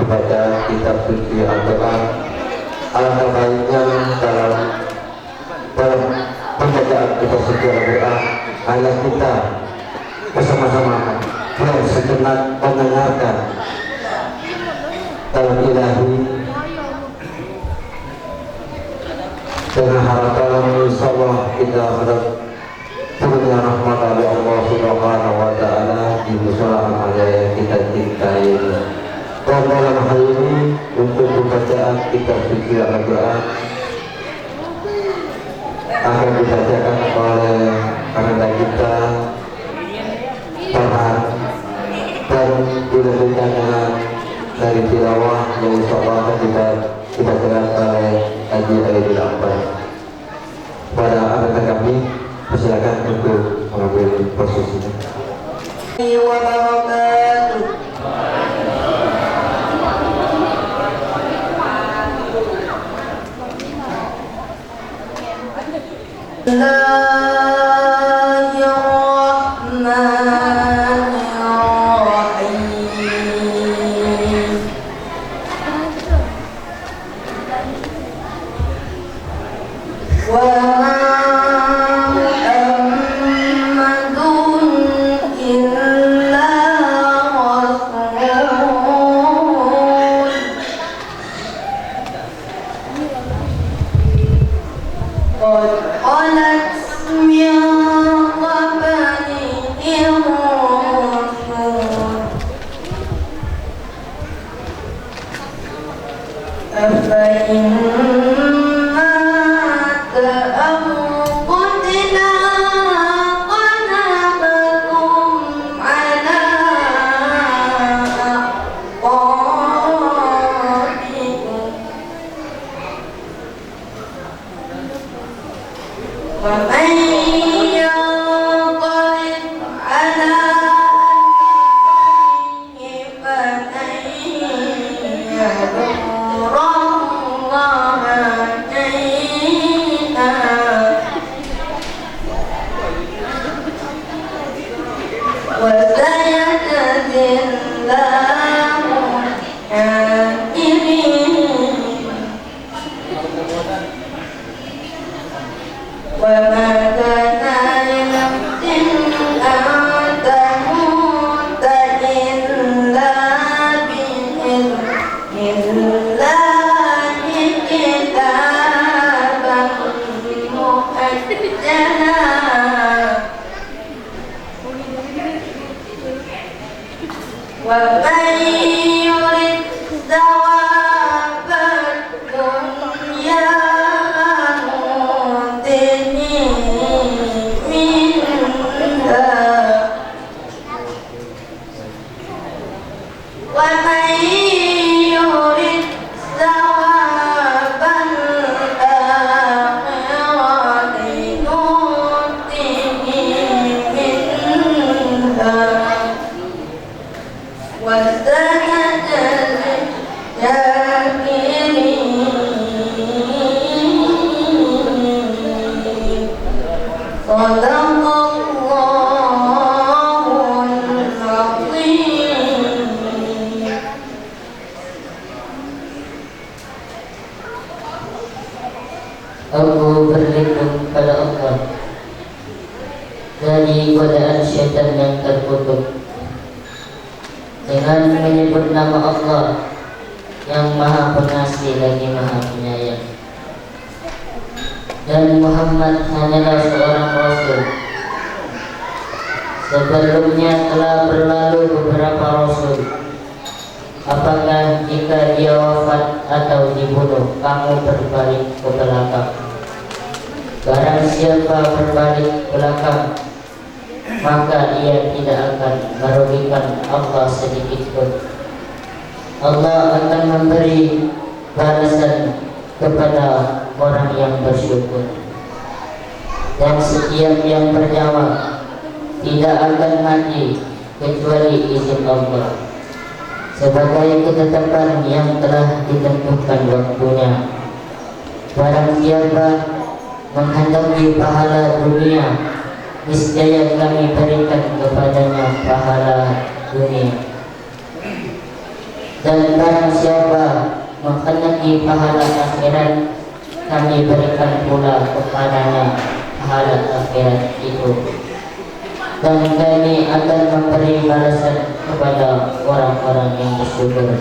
membaca kitab suci Al-Quran. Alangkah baiknya dalam pembacaan kitab suci Al-Quran agar kita bersama-sama yang sejenak mendengarkan kalam ilahi dengan harapan insyaallah kita turunnya rahmat dari Allah Subhanahu wa Ta'ala di musola amal yang kita cintai. Dan dalam hal ini untuk pembacaan kitab suci Al-Quran akan dibacakan oleh anak kita Farhan dan dilanjutkan dengan dari tilawah yang insyaallah akan dibacakan oleh Haji Aidil Akbar. Pada anak kami silakan untuk mengambil posisinya. Aku berlindung pada Allah dari godaan syaitan yang terkutuk dengan menyebut nama Allah yang Maha Pengasih lagi Maha Penyayang. Dan Muhammad hanyalah seorang Rasul. Sebelumnya telah berlalu beberapa Rasul. Apakah jika dia wafat atau dibunuh, kamu berbalik ke belakang? Barang siapa berbalik belakang, maka ia tidak akan merugikan Allah sedikit pun. Allah akan memberi balasan kepada orang yang bersyukur. Dan setiap yang bernyawa tidak akan mati kecuali izin Allah, sebagai ketetapan yang telah ditentukan waktunya. Barang siapa menghendaki pahala dunia, niscaya kami berikan kepadanya pahala dunia. Dan barang siapa menghendaki pahala akhirat, kami berikan pula kepadanya pahala akhirat itu, dan kami akan memberi balasan kepada orang-orang yang bersyukur.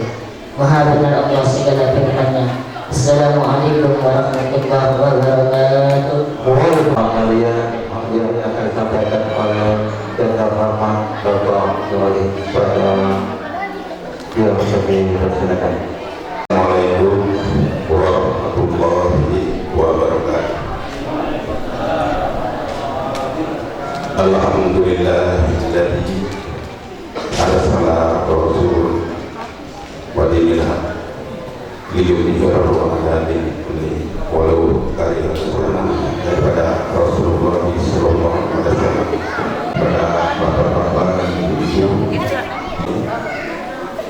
Maha benar Allah segala firman-Nya. Assalamualaikum warahmatullahi wabarakatuh. Kalian yang akan disampaikan oleh Jenderal Rahmat Bapak Wali pada yang kami persilakan. Assalamualaikum warahmatullahi wabarakatuh. Alhamdulillahilladzi arsala rasul wa dinil haq liyudhhirahu 'ala dini kulli walau kariha daripada Rasulullah sallallahu alaihi wasallam. Pada bapak-bapak dan ibu-ibu,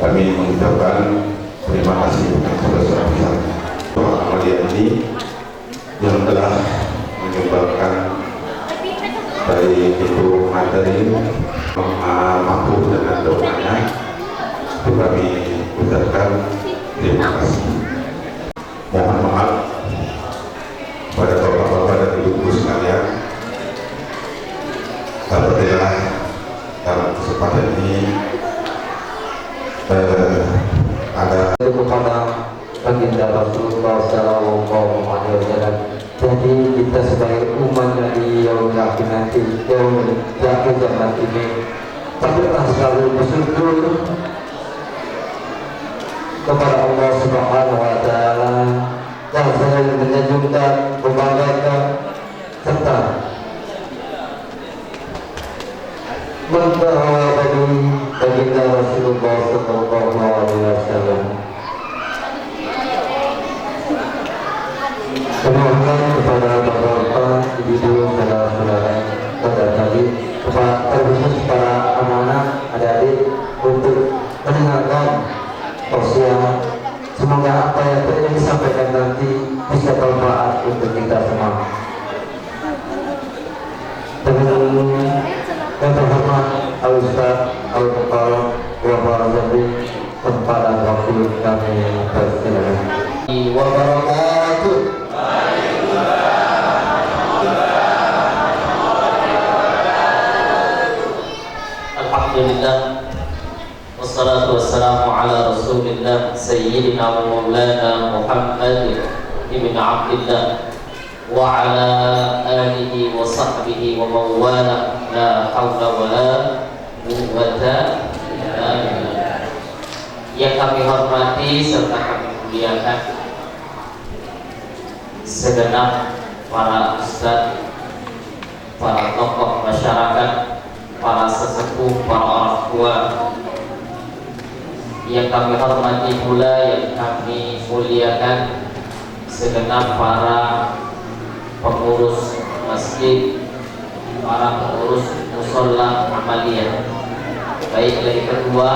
kami mengucapkan terima kasih yang sebesar-besarnya doa mulia ini yang telah menyumbangkan dari itu materi mampu dengan doanya. Itu kami ucapkan terima kasih. Mohon maaf pada bapak-bapak dan ibu-ibu sekalian apabila dalam kesempatan ini ada kepada baginda Rasulullah Sallallahu Alaihi Wasallam. Jadi kita sebagai umat Nabi yang yakin nanti, yang yakin zaman ini, perlulah selalu bersyukur kepada Allah Subhanahu Wa Taala yang selalu menjunjung, membanggakan serta membawa bagi baginda Rasulullah Sallallahu Alaihi Wasallam. Semoga kepada bapak-bapak, ibu-ibu, saudara-saudara, pada tadi terkhusus para anak-anak, adik-adik untuk mendengarkan tausiah. Semoga apa yang disampaikan nanti bisa bermanfaat untuk kita semua. Dengan yang terhormat Al-Ustaz Al-Mukarram wa Barakatuh, kepada waktu kami persilakan. Wabarakatuh. Alhamdulillah, wassalatu wassalamu ala rasulillah sayyidina wa maulana Muhammad ibn Abdillah wa ala alihi wa sahbihi wa mawala, la hawla wa la quwwata illa billah. Yang kami hormati serta kami muliakan segenap para ustaz, para tokoh masyarakat, para sesepuh, para orang tua, yang kami hormati pula, yang kami muliakan segenap para pengurus masjid, para pengurus mushola amaliyah, baik dari kedua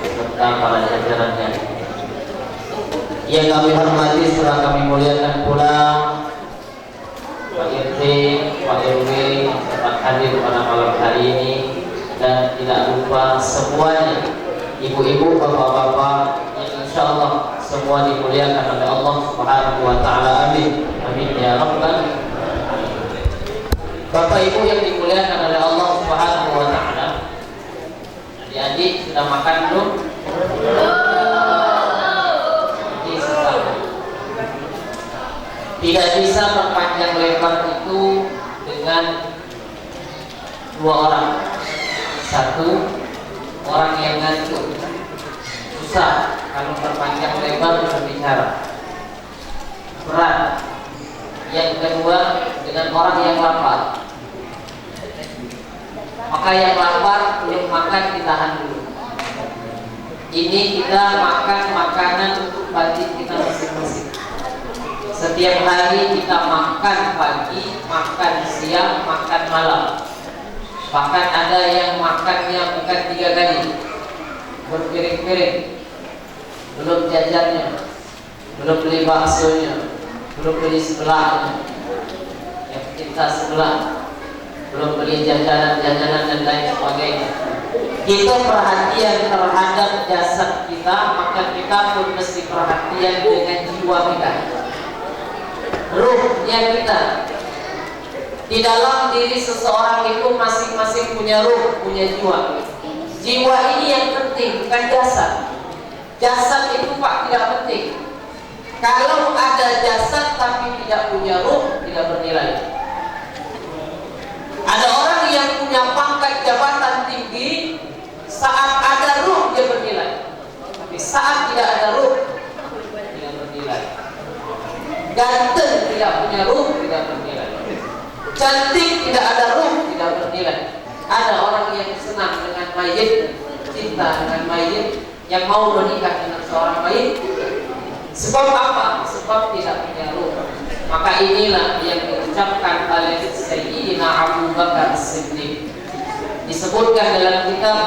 serta para jajarannya. Yang kami hormati serta kami muliakan pula Pak RT, Pak RW, tempat hadir pada malam hari ini, dan tidak lupa semuanya, ibu-ibu, bapak-bapak, yang insya Allah semua dimuliakan oleh Allah Subhanahu Wa Taala. Amin, amin ya rabbal alamin. Bapak ibu yang dimuliakan oleh Allah Subhanahu Wa Taala, adik-adik sudah makan belum? Tidak bisa perpanjang lebar itu dengan dua orang. Satu, orang yang ngantuk, susah kalau perpanjang lebar berbicara, berat. Yang kedua, dengan orang yang lapar. Maka yang lapar belum makan ditahan dulu. Ini kita makan makanan untuk batin kita masing-masing. Setiap hari kita makan pagi, makan siang, makan malam. Bahkan ada yang makannya bukan 3 kali, berpiring-piring. Belum jajannya, belum beli baksonya, belum beli sebelahnya, yang kita sebelah, belum beli jajanan-jajanan dan lain sebagainya. kita perhatian terhadap jasad kita, maka kita pun mesti perhatian dengan jiwa kita, ruhnya kita. Di dalam diri seseorang itu masing-masing punya ruh, punya jiwa. Jiwa ini yang penting, bukan jasad. Jasad itu Pak tidak penting. Kalau ada jasad tapi tidak punya ruh, tidak bernilai. Ada orang yang punya pangkat jabatan tinggi, saat ada ruh dia bernilai, tapi saat tidak ada ruh tidak bernilai. Ganteng tidak punya ruh tidak bernilai. Cantik tidak ada ruh tidak bernilai. Ada orang yang senang dengan mayit, cinta dengan mayit, yang mau menikah dengan seorang mayit. Sebab apa? Sebab tidak punya ruh. Maka inilah yang diucapkan oleh Sayyidina Abu Bakar As-Siddiq. Disebutkan dalam kitab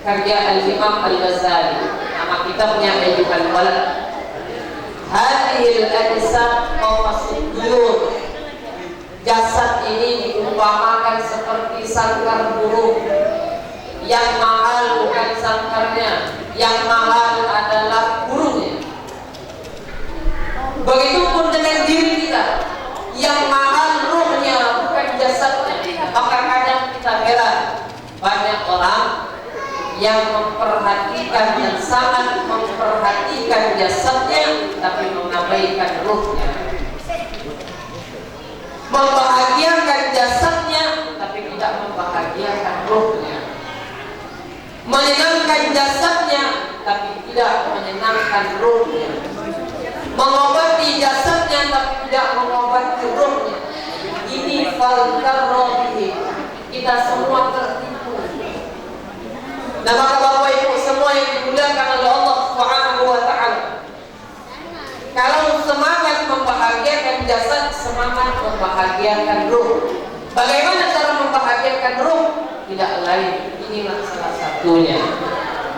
karya Al-Imam Al-Ghazali, nama kitabnya Ayyuhal Walad. Hadhil ajsad qawasul duyur. Jasad ini diumpamakan seperti sangkar burung. Yang mahal bukan sangkarnya, yang mahal adalah burungnya. Begitupun dengan diri kita, yang mahal ruhnya bukan jasadnya. Maka kadang kita heran, banyak orang yang memperhatikan, yang sangat memperhatikan jasadnya, tapi mengabaikan ruhnya. Membahagiakan jasadnya, tapi tidak membahagiakan ruhnya. Menyenangkan jasadnya, tapi tidak menyenangkan ruhnya. Mengobati jasadnya, tapi tidak mengobati ruhnya. Ini falkarrohi. Kita semua tertipu. Nah maka Bapak Ibu semua yang dimuliakan oleh Allah Subhanahu wa Ta'ala, kalau semangat membahagiakan jasad, semangat membahagiakan ruh. Bagaimana cara membahagiakan ruh? Tidak lain, inilah salah satunya,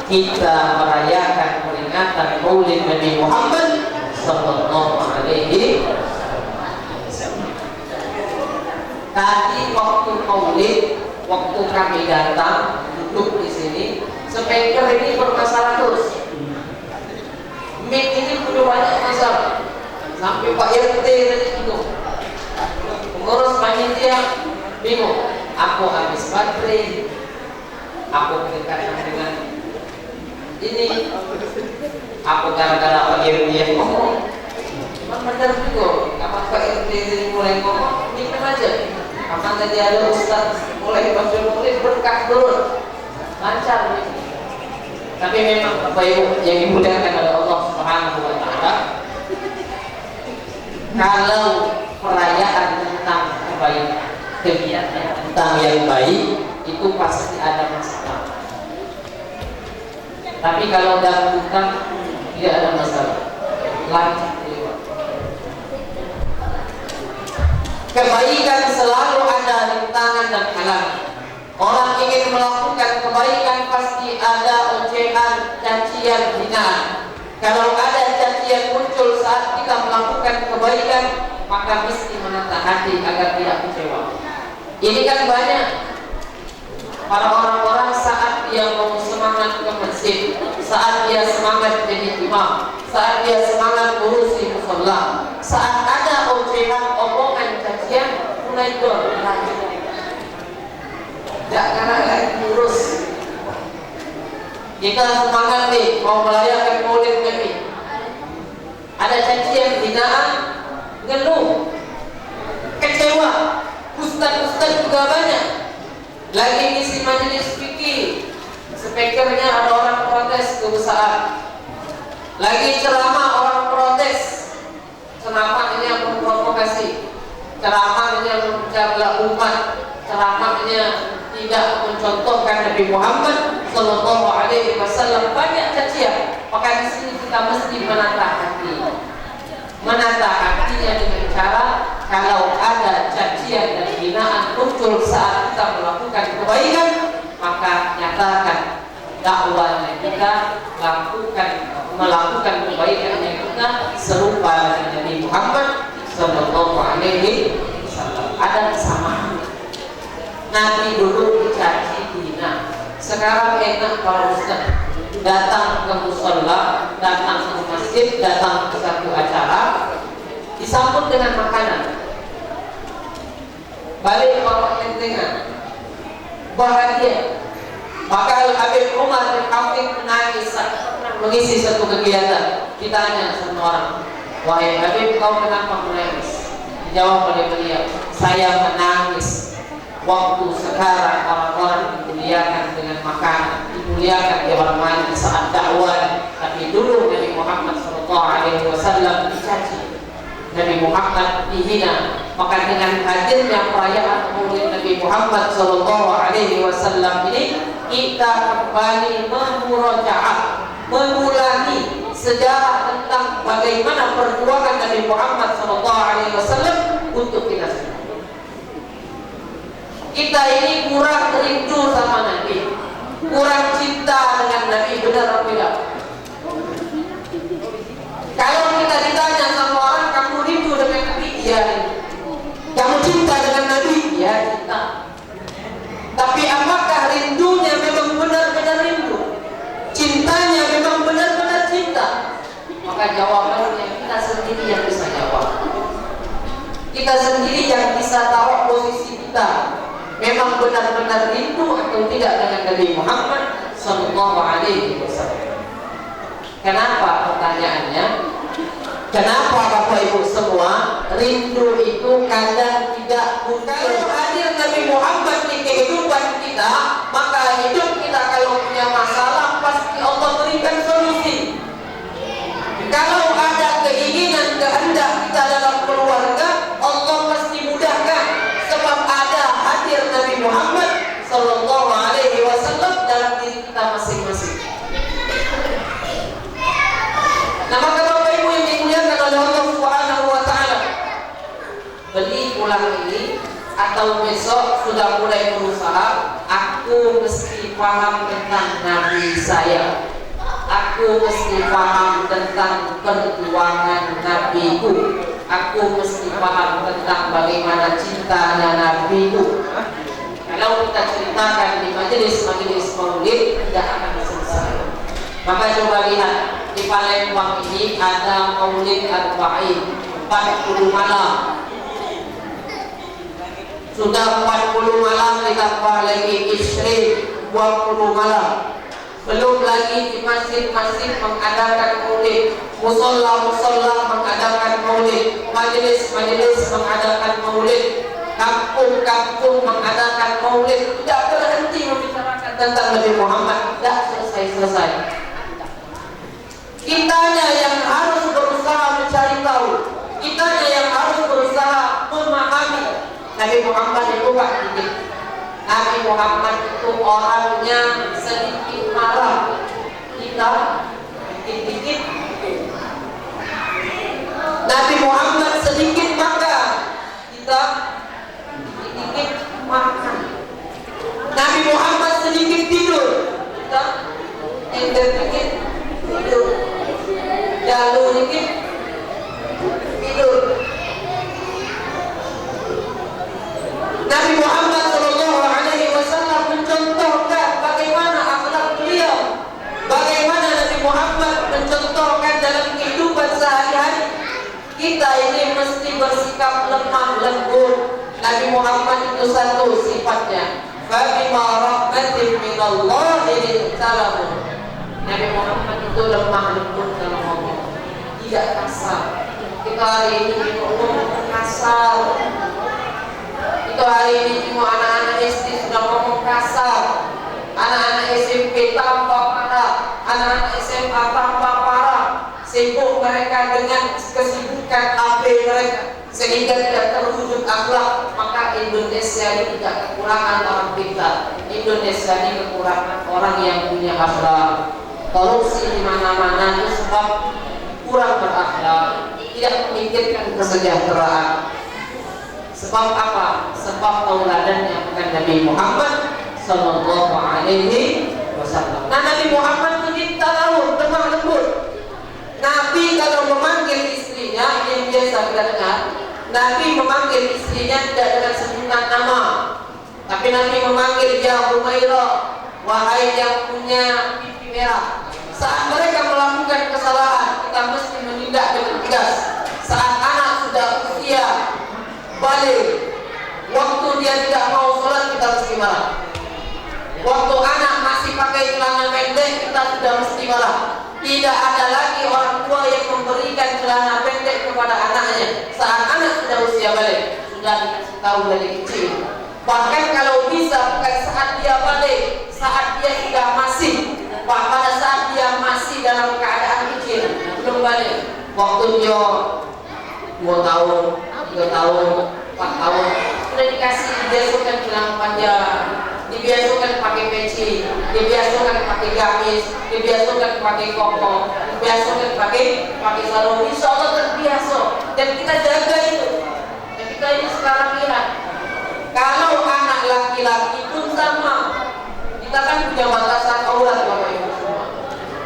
kita merayakan peringatan Maulid Nabi Muhammad Sallallahu Alaihi Wasallam. Tadi waktu Maulid, waktu kami datang duduk di sini, speaker ini bermasalah terus. Mic ini punya banyak masalah. Sampai Pak RT itu, pengurus panitia bingung. Aku habis baterai, aku berdekatan dengan ini, aku gara-gara Pak RT yang ngomong. Memang benar juga, kapan Pak RT ini mulai ngomong, minum aja. Kapan tadi ada Ustaz mulai baca mulai berkah turun, lancar ini. Tapi memang Bapak Ibu yang dimuliakan oleh Allah Subhanahu wa Ta'ala, kalau perayaan tentang kebaikan, kegiatan tentang yang baik, itu pasti ada masalah. Tapi kalau dangdutan tidak ada masalah, lancar. Kebaikan selalu ada rintangan dan halangan. Orang ingin melakukan kebaikan pasti ada ocehan, cacian, hinaan. Kalau ada cacian muncul saat kita melakukan kebaikan, maka mesti menata hati agar tidak kecewa. Ini kan banyak para orang-orang saat dia mau semangat ke masjid, saat dia semangat jadi imam, saat dia semangat urusi musola, saat ada ocehan, omongan, cacian, mulai down. Jangan lagi urus. Kita semangat nih mau merayakan Maulid Nabi, ada cacian, hinaan, ngeluh, kecewa. Ustaz-ustaz juga banyak. Lagi ngisi majelis fikih, speakernya ada orang protes kerusakan. Lagi ceramah orang protes, ceramahnya memprovokasi, ceramahnya mencela umat, ceramahnya tidak mencontohkan Nabi Muhammad Sallallahu Alaihi Wasallam. Banyak cacian. Maka di sini kita mesti menata hati. Menata hatinya dengan cara, kalau ada cacian dan hinaan muncul saat kita melakukan kebaikan, maka nyatakan dakwahnya kita, melakukan kebaikannya kita serupa dengan Nabi Muhammad Sallallahu Alaihi Wasallam. Ada kesamaan. Nabi dulu dicaci, dihina. Sekarang enak kalau Ustaz datang ke musola, datang ke masjid, datang ke satu acara, disambut dengan makanan, balik bawa tentengan, bahagia. Maka Habib Umar bin Khattab menangis mengisi satu kegiatan. Ditanya sama orang, wahai Habib, kau kenapa menangis? Dijawab oleh beliau, saya menangis waktu sekarang orang-orang dimuliakan dengan makanan, dimuliakan di orang di saat dakwah. Tapi dulu Nabi Muhammad SAW dicaci, Nabi Muhammad dihina. Maka dengan hadirnya perayaan Maulid Nabi Muhammad SAW ini, kita kembali memurajaah, mengulangi sejarah tentang bagaimana perjuangan Nabi Muhammad SAW untuk kita semua. Kita ini kurang rindu sama Nabi, kurang cinta dengan Nabi, benar atau tidak? Kalau kita ditanya sama orang, kamu rindu dengan Nabi? Iya. Kamu cinta dengan Nabi? Iya, cinta. Tapi apakah rindunya memang benar-benar rindu? Cintanya memang benar-benar cinta? Maka jawabannya kita sendiri yang bisa jawab. Kita sendiri yang bisa tahu posisi kita, memang benar-benar rindu atau tidak dengan Nabi Muhammad SAW. Kenapa pertanyaannya? Kenapa Bapak Ibu semua, rindu itu kadang tidak muncul? Kalau hadir Nabi Muhammad di kehidupan kita, maka hidup kita kalau punya masalah pasti Allah berikan solusi. Kalau ada keinginan, kehendak kita dalam keluarga, Allah pasti mudahkan. Sebab ada hadir Nabi Muhammad SAW dalam diri kita masing-masing. Nah, maka Bapak Ibu yang dimuliakan oleh Allah Subhanahu wa Ta'ala, beli pulang ini atau besok sudah mulai berusaha, aku mesti paham tentang Nabi saya, aku mesti paham tentang perjuangan Nabiku, aku mesti paham tentang bagaimana cintanya Nabiku. Kalau kita ceritakan di majelis-majelis maulid, tidak akan selesai. Maka coba lihat, di Palembang ini ada maulid arba'in, 40 malam. Sudah 40 malam ditambah lagi istri 20 malam. Belum lagi di masjid-masjid mengadakan maulid, musola-musola mengadakan maulid, majelis-majelis mengadakan maulid, kampung-kampung mengadakan maulid. Tidak berhenti membicarakan tentang Nabi Muhammad, tidak selesai-selesai. Kitanya yang harus berusaha mencari tahu, kitanya yang harus berusaha memahami. Nabi Muhammad itu Pak dikit. Nabi Muhammad itu orangnya sedikit marah, kita dikit-dikit. Nabi Muhammad sedikit makan, kita dikit-dikit makan. Nabi Muhammad sedikit tidur, kita dikit tidur. Jalur dikit tidur. Nabi Muhammad SAW mencontohkan bagaimana akhlak beliau, bagaimana Nabi Muhammad mencontohkan dalam kehidupan sehari-hari. Kita ini mesti bersikap lemah lembut. Nabi Muhammad itu satu sifatnya, fabima rahmatin minallahi lintalahu. Nabi Muhammad itu lemah lembut dalam ngomong, tidak kasar. Kita hari ini ngomong kasar. Itu hari ini semua anak-anak SD sudah ngomong kasar, anak-anak SMP tambah parah, anak-anak SMA tambah parah. Sibuk mereka dengan kesibukan HP mereka sehingga tidak terwujud akhlak. Maka Indonesia ini tidak kekurangan orang pintar, Indonesia ini kekurangan orang yang punya akhlak. Korupsi di mana-mana itu sebab kurang berakhlak, tidak memikirkan kesejahteraan. Sebab apa? Sebab tauladannya bukan Nabi Muhammad SAW. Nah, Nabi Muhammad itu cinta laut, lemah lembut. Nabi kalau memanggil istrinya, yang biasa kita dengar, Nabi memanggil istrinya tidak dengan sebutan nama, tapi Nabi memanggil ya Humairah, wahai yang punya pipi merah, saat mereka melakukan kesalahan kita mesti menindak dengan tegas. Saat anak sudah usia balik, waktu dia tidak mau sholat kita mesti marah. Waktu anak masih pakai celana pendek kita sudah mesti marah. Tidak ada lagi orang tua yang memberikan celana pendek kepada anaknya saat anak sudah usia balik, sudah dikasih tahu dari kecil. Bahkan kalau bisa bukan saat dia balik, saat dia sudah masih, pada saat dia masih dalam keadaan kecil belum balik, waktu dia 2 tahun, 3 tahun, 4 tahun sudah dikasih dibiasakan celana panjang, dibiasakan pakai peci, dibiasakan pakai gamis, dibiasakan pakai koko, dibiasakan pakai sarung. Insya Allah terbiasa dan kita jaga itu. Dan kita ini sekarang lihat, kalau anak laki-laki pun sama, kita kan punya batasan aurat Bapak Ibu semua.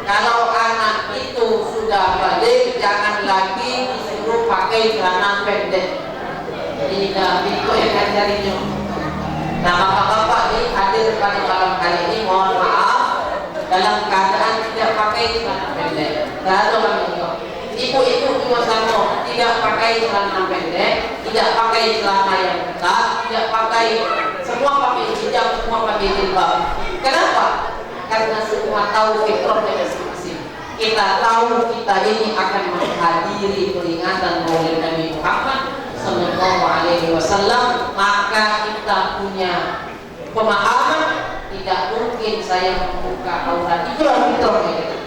Kalau anak itu sudah balik, jangan lagi disuruh pakai celana pendek. Tidak, itu yang ngajarinya. Nah, bapak-bapak ini hadir pada malam kali ini, mohon maaf dalam keadaan tidak pakai celana pendek. Tidak ada orang itu. Ibu-ibu juga sama, tidak pakai celana pendek, tidak pakai celana yang ketat, tidak pakai, semua pakai hijab, semua pakai jilbab. Kenapa? Karena semua tahu fitrahnya masing-masing. Kita tahu kita ini akan menghadiri peringatan Maulid Nabi Muhammad Sallallahu Alaihi Wasallam, maka kita punya pemahaman tidak mungkin saya membuka aurat. Itulah fitrahnya.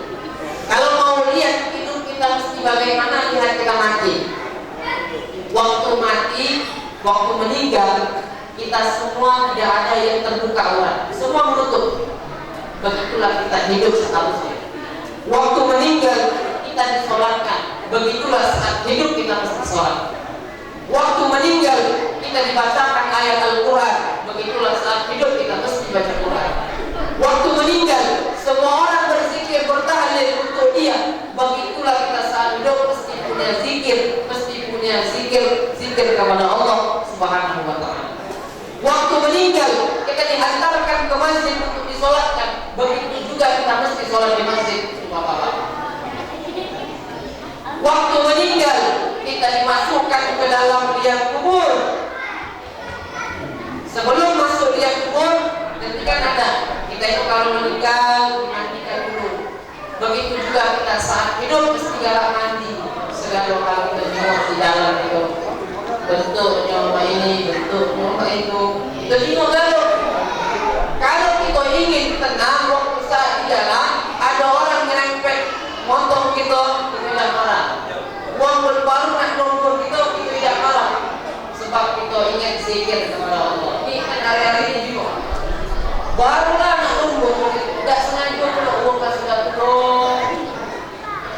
Kalau mau lihat hidup kita mesti bagaimana, lihat kita mati. Waktu mati, waktu meninggal, kita semua tidak ada yang terbuka aurat, semua menutup. Begitulah kita hidup seharusnya. Waktu meninggal kita disolatkan, begitulah saat hidup kita mesti sholat. Waktu meninggal kita dibacakan ayat Al-Quran, begitulah saat hidup kita mesti baca Quran. Waktu meninggal semua orang berzikir bertahlil untuk dia, begitulah kita saat hidup mesti punya zikir, mesti punya zikir kepada Allah Subhanahu wa Ta'ala. Waktu meninggal kita dihantarkan ke masjid untuk disolatkan, begitu juga kita mesti sholat di masjid. Waktu meninggal kita dimasukkan ke dalam liang kubur. Sebelum masuk liang kubur, ketika ada kita itu kalau meninggal dimandikan dulu. Begitu juga kita saat hidup mesti galak mandi. Segala hal kita nyawa di dalam itu, bentuk nyawa ini, bentuk nyawa itu. Jadi kalau kita ingin tenang waktu saat di jalan, ada orang nyerempet motor kita tidak marah. Uang baru nak nombor kita tidak marah, sebab kita ingat zikir kepada Allah. Ini kan hari-hari ini juga barulah nak nombor, tidak sengaja kalau uang sudah turun,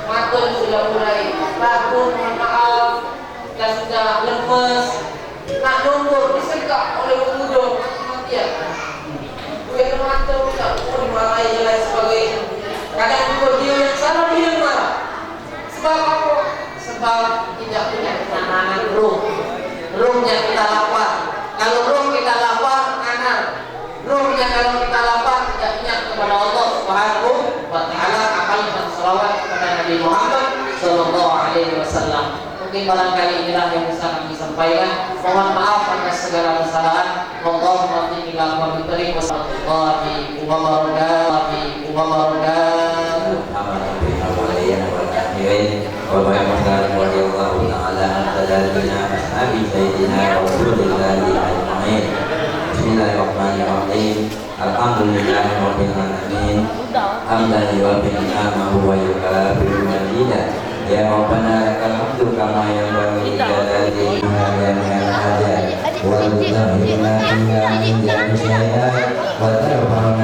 makan sudah mulai bangun, maaf, dan sudah lemes, nak nombor disekak oleh pemuda ya. Dia mata tidak dimarahi dan lain sebagainya. Kadang juga dia yang salah, dia yang marah. Sebab apa? Sebab tidak punya ketenangan ruhnya kita lapar. Kalau ruh kita lapar, anak ruhnya kalau kita lapar tidak ingat kepada Allah Subhanahu wa Ta'ala, akan berselawat kepada Nabi Muhammad Sallallahu Alaihi Wasallam. Mungkin barangkali inilah yang bisa kami sampaikan. Mohon maaf atas segala kesalahan. Allahumma ila wa bihi warahmatullahi wabarakatuh. Wa barakatuh radhiyallahu ta'ala an sayyidina ashabi sayyidina Rasulillahi ajma'in. Bismillahirrahmanirrahim. Alhamdulillahi rabbil alamin. Hamdan yuwaffi ni'amahu wa yukafi'u mazidah. Ya Rabbana lakal hamdu kama yanbaghi li jalali wajhika wal mutahhirina min jami'i syai'at wa tarhamna